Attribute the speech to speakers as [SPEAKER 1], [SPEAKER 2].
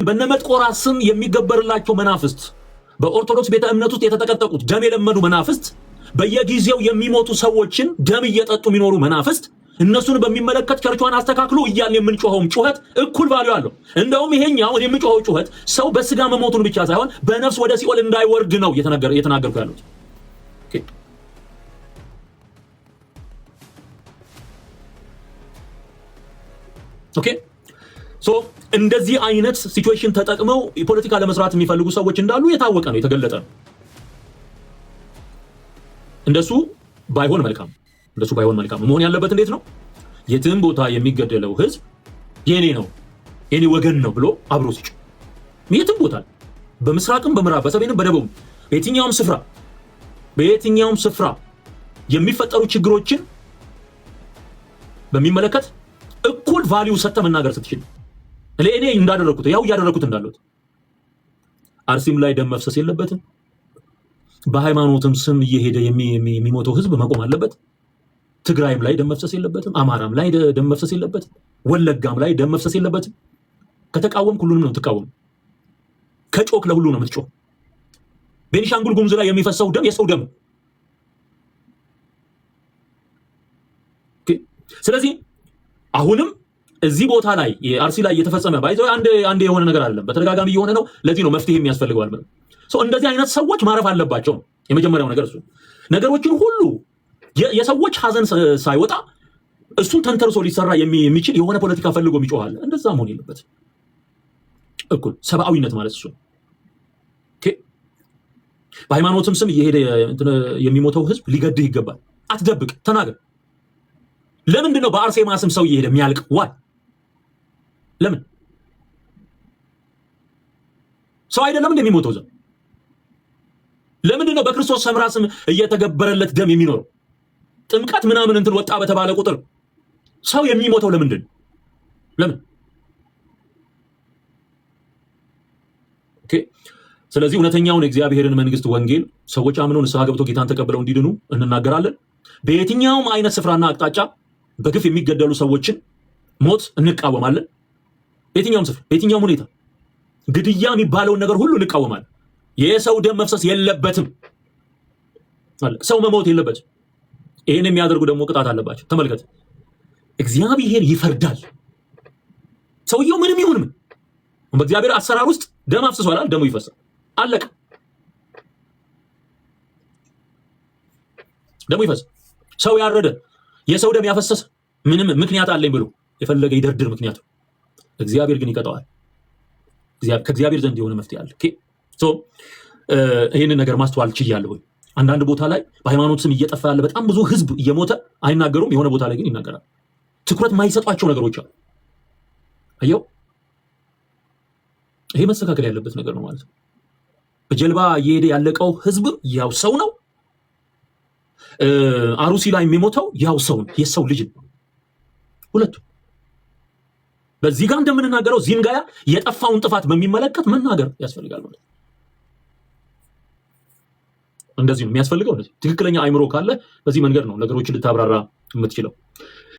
[SPEAKER 1] በነመጥቆራ ስም የሚገበርላቸው መናፍስት በኦርቶዶክስ ቤተ እምነት ውስጥ የተጠቀጠቁት ደም የለመዱ መናፍስት በየጊዜው የሚሞቱ ሰዎችን ደም እየጠጡ የሚኖሩ መናፍስት እነሱን በሚመለከት ቸርቿን አስተካክሉ እያልን የምንጮኸው ጩኸት እኩል ቫልዩ አለው። እንደውም ይሄኛው እኔ የምንጮኸው ጩኸት ሰው በስጋ መሞቱን ብቻ ሳይሆን በነፍስ ወደ ሲኦል እንዳይወርድ ነው እየተናገርኩ ያሉት። ኦኬ ሶ እንደዚህ አይነት ሲቹዌሽን ተጠቅመው የፖለቲካ ለመስራት የሚፈልጉ ሰዎች እንዳሉ የታወቀ ነው፣ የተገለጠ ነው። እንደሱ ባይሆን መልካም መሆን ያለበት እንዴት ነው? የትም ቦታ የሚገደለው ህዝብ የኔ ነው የኔ ወገን ነው ብሎ አብሮ ሲጮህ፣ የትም ቦታ በምስራቅም በምዕራብ በሰሜንም በደቡብ በየትኛውም ስፍራ የሚፈጠሩ ችግሮችን በሚመለከት እኩል ቫልዩ ሰጥተ መናገር ስትችል እኔ እንዳደረኩት ያው ያደረኩት እንዳሉት አርሲም ላይ ደም መፍሰስ የለበትም። በሃይማኖትም ስም እየሄደ የሚሞተው ህዝብ መቆም አለበት። ትግራይም ላይ ደም መፍሰስ የለበትም። አማራም ላይ ደም መፍሰስ የለበትም። ወለጋም ላይ ደም መፍሰስ የለበትም። ከተቃወምክ ሁሉንም ነው የምትቃወም። ከጮክ ለሁሉ ነው የምትጮህ። ቤኒሻንጉል ጉሙዝ ላይ የሚፈሰው ደም የሰው ደም። ስለዚህ አሁንም እዚህ ቦታ ላይ የአርሲ ላይ እየተፈጸመ ባይዘው አንድ የሆነ ነገር አይደለም፣ በተደጋጋሚ እየሆነ ነው። ለዚህ ነው መፍትሄ የሚያስፈልገው ማለት ነው። እንደዚህ አይነት ሰዎች ማረፍ አለባቸው። የመጀመሪያው ነገር እሱ ነገሮችን ሁሉ የሰዎች ሀዘን ሳይወጣ እሱን ተንተርሶ ሊሰራ የሚችል የሆነ ፖለቲካ ፈልጎ የሚጮሃል። እንደዛ መሆን የለበትም። እኩል ሰብአዊነት ማለት እሱ። በሃይማኖትም ስም እየሄደ የሚሞተው ህዝብ ሊገድህ ይገባል። አትደብቅ፣ ተናገር። ለምንድን ነው በአርሴማ ስም ሰው እየሄደ የሚያልቅ? ዋይ ለምን? ሰው አይደለም እንደሚሞተው ዘ ለምንድን ነው በክርስቶስ ሰምራ ስም እየተገበረለት ደም የሚኖረው? ጥምቀት ምናምን እንትን ወጣ በተባለ ቁጥር ሰው የሚሞተው ለምንድን? ለምን? ኦኬ። ስለዚህ እውነተኛውን የእግዚአብሔርን መንግስት ወንጌል ሰዎች አምነው ንስሐ ገብተው ጌታን ተቀብለው እንዲድኑ እንናገራለን። በየትኛውም አይነት ስፍራና አቅጣጫ በግፍ የሚገደሉ ሰዎችን ሞት እንቃወማለን። በየትኛውም ስፍራ በየትኛውም ሁኔታ ግድያ የሚባለውን ነገር ሁሉ እንቃወማለን። የሰው ደም መፍሰስ የለበትም። ሰው መሞት የለበትም። ይሄን የሚያደርጉ ደግሞ ቅጣት አለባቸው። ተመልከት፣ እግዚአብሔር ይፈርዳል። ሰውየው ምንም ይሁን ምን በእግዚአብሔር አሰራር ውስጥ ደም አፍስሷል፣ ደሙ ይፈሳል። አለቀ። ደሙ ይፈሳል። ሰው ያረደ የሰው ደም ያፈሰሰ ምንም ምክንያት አለኝ ብሎ የፈለገ ይደርድር ምክንያቱ፣ እግዚአብሔር ግን ይቀጣዋል። ከእግዚአብሔር ዘንድ የሆነ መፍትሄ አለ። ሶ ይሄንን ነገር ማስተዋል ችያለሁ። አንዳንድ ቦታ ላይ በሃይማኖት ስም እየጠፋ ያለ በጣም ብዙ ህዝብ እየሞተ አይናገሩም። የሆነ ቦታ ላይ ግን ይናገራል። ትኩረት ማይሰጧቸው ነገሮች አሉ። አየው፣ ይሄ መስተካከል ያለበት ነገር ነው ማለት ነው። በጀልባ እየሄደ ያለቀው ህዝብ ያው ሰው ነው። አሩሲ ላይ የሚሞተው ያው ሰው ነው፣ የሰው ልጅ ነው። ሁለቱ በዚህ ጋር እንደምንናገረው ዚህም ጋር የጠፋውን ጥፋት በሚመለከት መናገር ያስፈልጋል ማለት ነው። እንደዚህ ነው የሚያስፈልገው። እንደዚህ ትክክለኛ አይምሮ ካለ በዚህ መንገድ ነው ነገሮችን ልታብራራ የምትችለው።